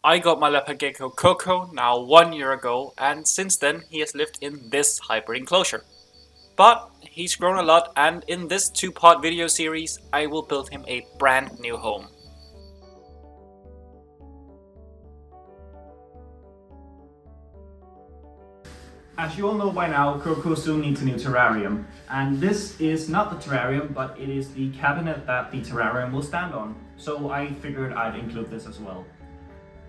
I got my Leopard Gecko Coco now 1 year ago, and since then he has lived in this hybrid enclosure. But he's grown a lot, and in this two-part video series I will build him a brand new home. As you all know by now, Coco soon needs a new terrarium. And this is not the terrarium, but it is the cabinet that the terrarium will stand on. So I figured I'd include this as well.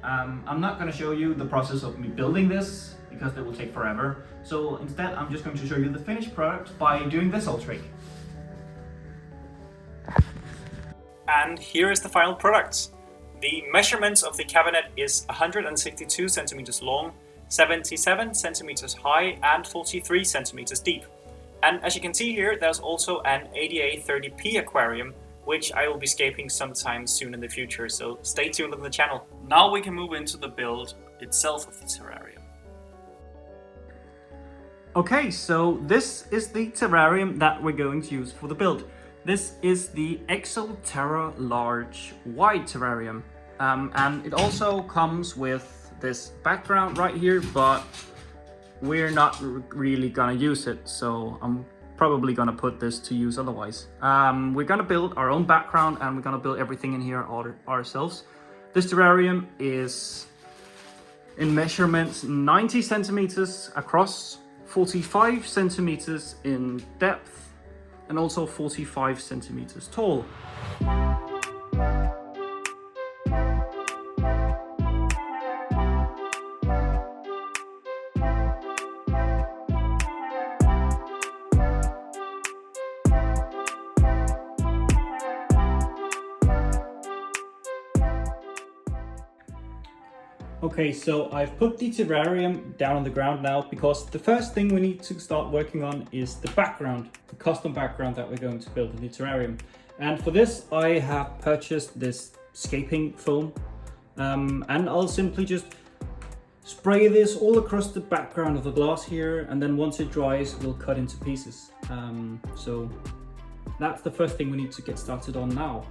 I'm not going to show you the process of me building this, because that will take forever. So instead, I'm just going to show you the finished product by doing this old trick. And here is the final product. The measurements of the cabinet is 162 centimeters long, 77 centimeters high and 43 centimeters deep. And as you can see here, there's also an ADA 30p aquarium, which I will be scaping sometime soon in the future, so stay tuned on the channel. Now we can move into the build itself of the terrarium. Okay, so this is the terrarium that we're going to use for the build. This is the Terra large wide terrarium, and it also comes with this background right here, but we're not really gonna use it, so I'm probably gonna put this to use otherwise. We're gonna build our own background and we're gonna build everything in here ourselves. This terrarium is in measurements 90 centimeters across, 45 centimeters in depth, and also 45 centimeters tall. Okay, so I've put the terrarium down on the ground now because the first thing we need to start working on is the background, the custom background that we're going to build in the terrarium. And for this, I have purchased this scaping foam, and I'll simply just spray this all across the background of the glass here, and then once it dries, we'll cut into pieces. So that's the first thing we need to get started on now.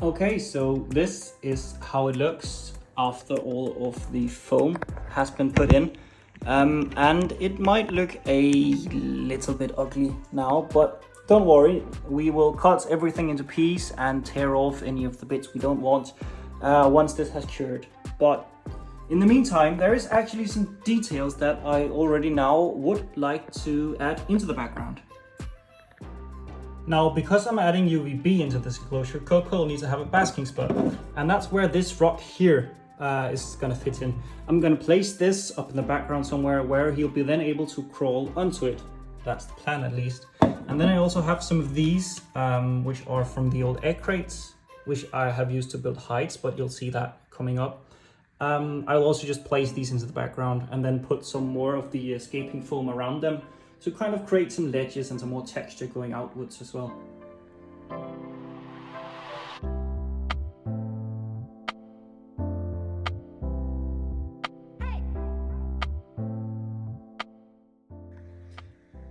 Okay, so this is how it looks after all of the foam has been put in. And it might look a little bit ugly now, but don't worry, we will cut everything into pieces and tear off any of the bits we don't want once this has cured. But in the meantime, there is actually some details that I already now would like to add into the background. Now, because I'm adding UVB into this enclosure, Coco needs to have a basking spot, and that's where this rock here is gonna fit in. I'm gonna place this up in the background somewhere where he'll be then able to crawl onto it. That's the plan, at least. And then I also have some of these, which are from the old egg crates, which I have used to build hides, but you'll see that coming up. I'll also just place these into the background and then put some more of the escaping foam around them to kind of create some ledges and some more texture going outwards as well.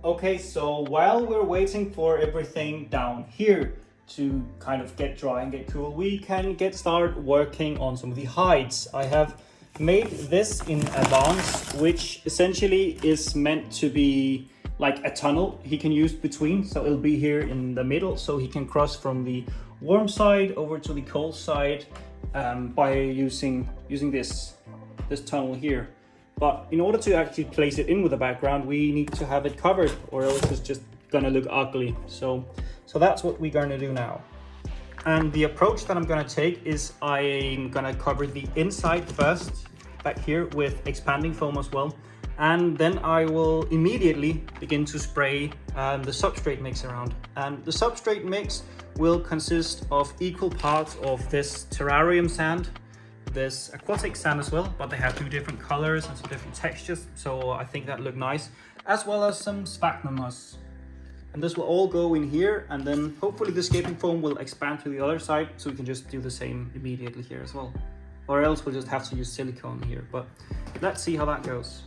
Okay, so while we're waiting for everything down here to kind of get dry and get cool, we can get started working on some of the hides. I have made this in advance, which essentially is meant to be like a tunnel he can use between. So it'll be here in the middle, so he can cross from the warm side over to the cold side by using this tunnel here. But in order to actually place it in with the background, we need to have it covered, or else it's just gonna look ugly. So that's what we're gonna do now. And the approach that I'm gonna take is I'm gonna cover the inside first, back here, with expanding foam as well. And then I will immediately begin to spray the substrate mix around. And the substrate mix will consist of equal parts of this terrarium sand, this aquatic sand as well, but they have 2 different colors and some different textures, so I think that look nice, as well as some sphagnum moss. And this will all go in here, and then hopefully the scaping foam will expand to the other side, so we can just do the same immediately here as well. Or else we'll just have to use silicone here, but let's see how that goes.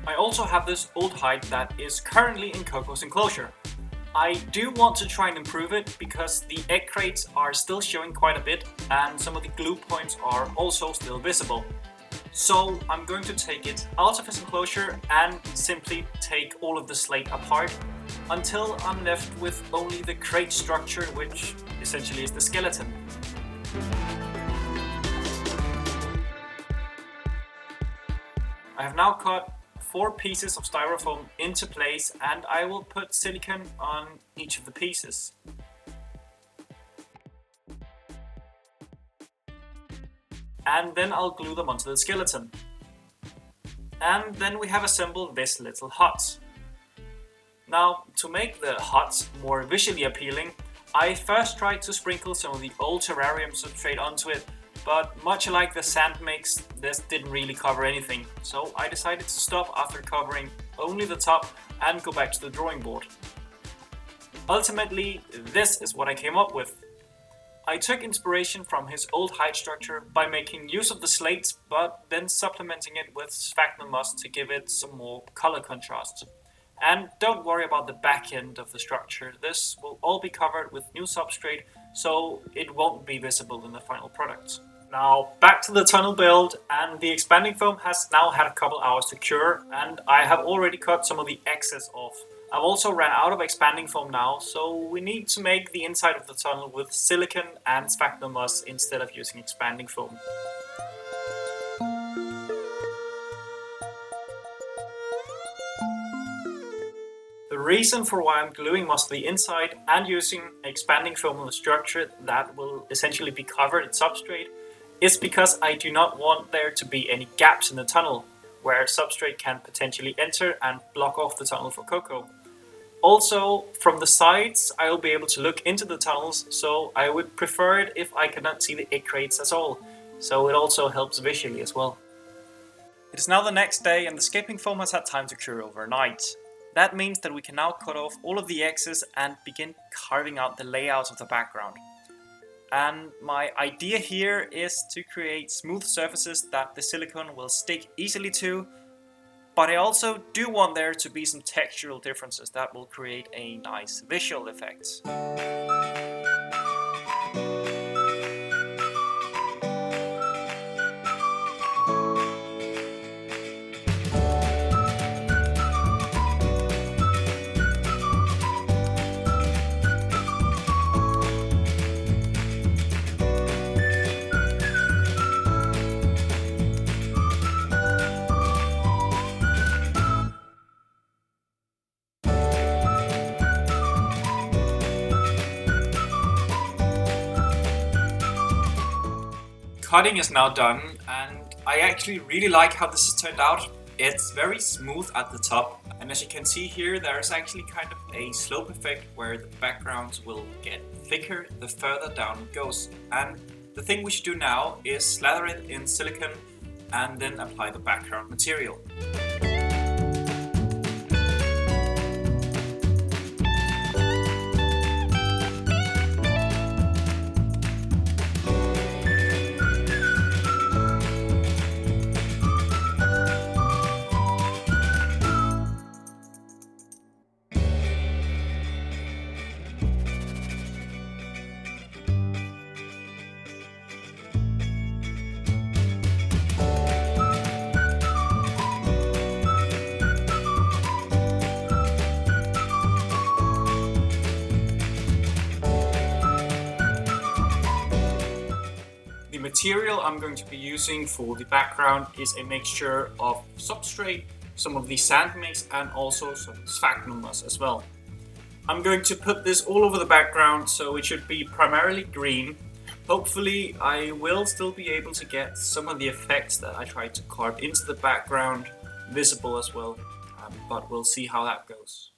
I also have this old hide that is currently in Coco's enclosure. I do want to try and improve it because the egg crates are still showing quite a bit and some of the glue points are also still visible. So I'm going to take it out of his enclosure and simply take all of the slate apart until I'm left with only the crate structure, which essentially is the skeleton. I have now cut 4 pieces of styrofoam into place and I will put silicone on each of the pieces. And then I'll glue them onto the skeleton. And then we have assembled this little hut. Now, to make the hut more visually appealing, I first tried to sprinkle some of the old terrarium substrate onto it, but much like the sand mix, this didn't really cover anything, so I decided to stop after covering only the top and go back to the drawing board. Ultimately, this is what I came up with. I took inspiration from his old hide structure by making use of the slate, but then supplementing it with sphagnum moss to give it some more color contrast. And don't worry about the back end of the structure, this will all be covered with new substrate, so it won't be visible in the final product. Now back to the tunnel build, and the expanding foam has now had a couple hours to cure, and I have already cut some of the excess off. I've also ran out of expanding foam now, so we need to make the inside of the tunnel with silicone and sphagnum moss instead of using expanding foam. The reason for why I'm gluing most of the inside and using expanding foam on the structure that will essentially be covered in substrate is because I do not want there to be any gaps in the tunnel where substrate can potentially enter and block off the tunnel for Coco. Also, from the sides I will be able to look into the tunnels, so I would prefer it if I could not see the egg crates at all, so it also helps visually as well. It is now the next day and the scaping foam has had time to cure overnight. That means that we can now cut off all of the excess and begin carving out the layout of the background. And my idea here is to create smooth surfaces that the silicone will stick easily to, but I also do want there to be some textural differences that will create a nice visual effect. Cutting is now done, and I actually really like how this has turned out. It's very smooth at the top, and as you can see here, there's actually kind of a slope effect where the background will get thicker the further down it goes. And the thing we should do now is slather it in silicone and then apply the background material. material I'm going to be using for the background is a mixture of substrate, some of the sand mix, and also some sphagnum moss as well. I'm going to put this all over the background, so it should be primarily green. Hopefully I will still be able to get some of the effects that I tried to carve into the background visible as well, but we'll see how that goes.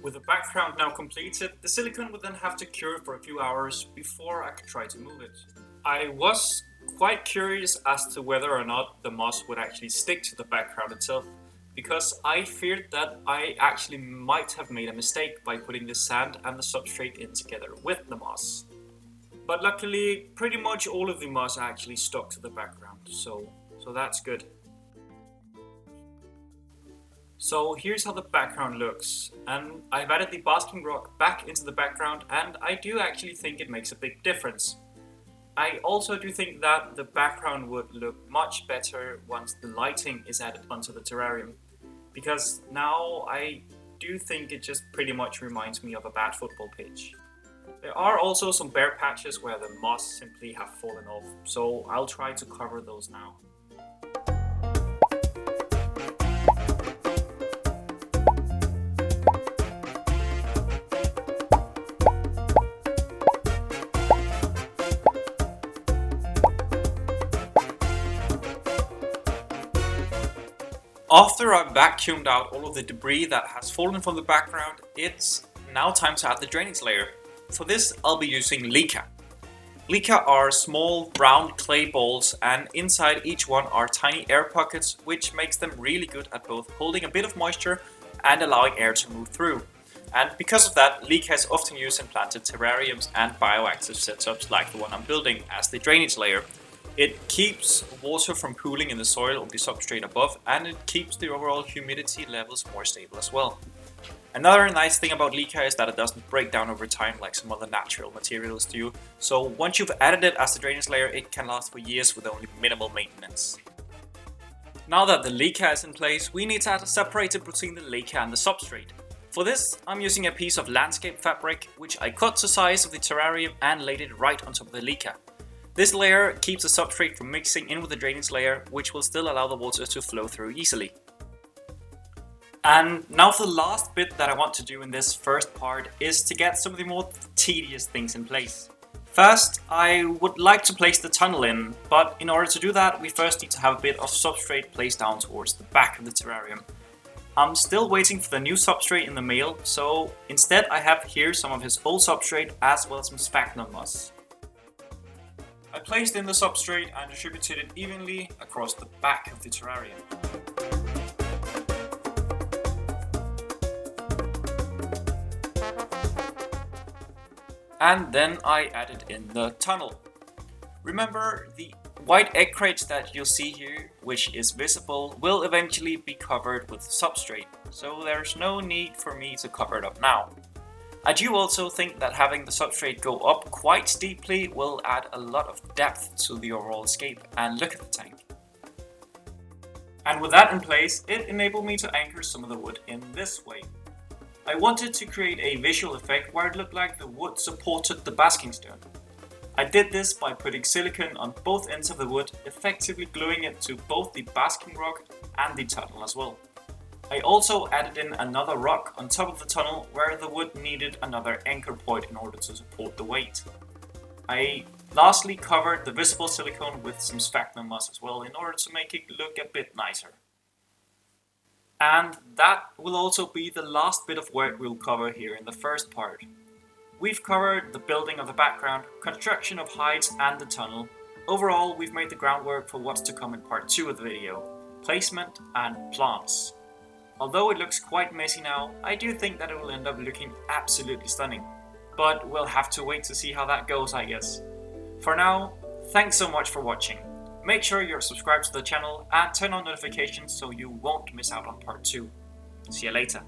With the background now completed, the silicone would then have to cure for a few hours before I could try to move it. I was quite curious as to whether or not the moss would actually stick to the background itself, because I feared that I actually might have made a mistake by putting the sand and the substrate in together with the moss. But luckily, pretty much all of the moss actually stuck to the background, so that's good. So here's how the background looks, and I've added the basking rock back into the background, and I do actually think it makes a big difference. I also do think that the background would look much better once the lighting is added onto the terrarium, because now I do think it just pretty much reminds me of a bad football pitch. There are also some bare patches where the moss simply have fallen off, so I'll try to cover those now. After I've vacuumed out all of the debris that has fallen from the background, it's now time to add the drainage layer. For this, I'll be using leca. Leca are small round clay balls, and inside each one are tiny air pockets, which makes them really good at both holding a bit of moisture and allowing air to move through. And because of that, leca is often used in planted terrariums and bioactive setups like the one I'm building as the drainage layer. It keeps water from pooling in the soil or the substrate above, and it keeps the overall humidity levels more stable as well. Another nice thing about leca is that it doesn't break down over time like some other natural materials do, so once you've added it as the drainage layer, it can last for years with only minimal maintenance. Now that the leca is in place, we need to add a separator between the leca and the substrate. For this, I'm using a piece of landscape fabric, which I cut to size of the terrarium and laid it right on top of the leca. This layer keeps the substrate from mixing in with the drainage layer, which will still allow the water to flow through easily. And now for the last bit that I want to do in this first part is to get some of the more tedious things in place. First, I would like to place the tunnel in, but in order to do that, we first need to have a bit of substrate placed down towards the back of the terrarium. I'm still waiting for the new substrate in the mail, so instead I have here some of his old substrate as well as some sphagnum moss. I placed in the substrate and distributed it evenly across the back of the terrarium. And then I added in the tunnel. Remember, the white egg crates that you'll see here, which is visible, will eventually be covered with substrate, so there's no need for me to cover it up now. I do also think that having the substrate go up quite steeply will add a lot of depth to the overall scape, and look at the tank. And with that in place, it enabled me to anchor some of the wood in this way. I wanted to create a visual effect where it looked like the wood supported the basking stone. I did this by putting silicone on both ends of the wood, effectively gluing it to both the basking rock and the tunnel as well. I also added in another rock on top of the tunnel where the wood needed another anchor point in order to support the weight. I lastly covered the visible silicone with some sphagnum moss as well in order to make it look a bit nicer. And that will also be the last bit of work we'll cover here in the first part. We've covered the building of the background, construction of hides and the tunnel. Overall, we've made the groundwork for what's to come in part 2 of the video, placement and plants. Although it looks quite messy now, I do think that it will end up looking absolutely stunning. But we'll have to wait to see how that goes, I guess. For now, thanks so much for watching. Make sure you're subscribed to the channel and turn on notifications so you won't miss out on part 2. See you later.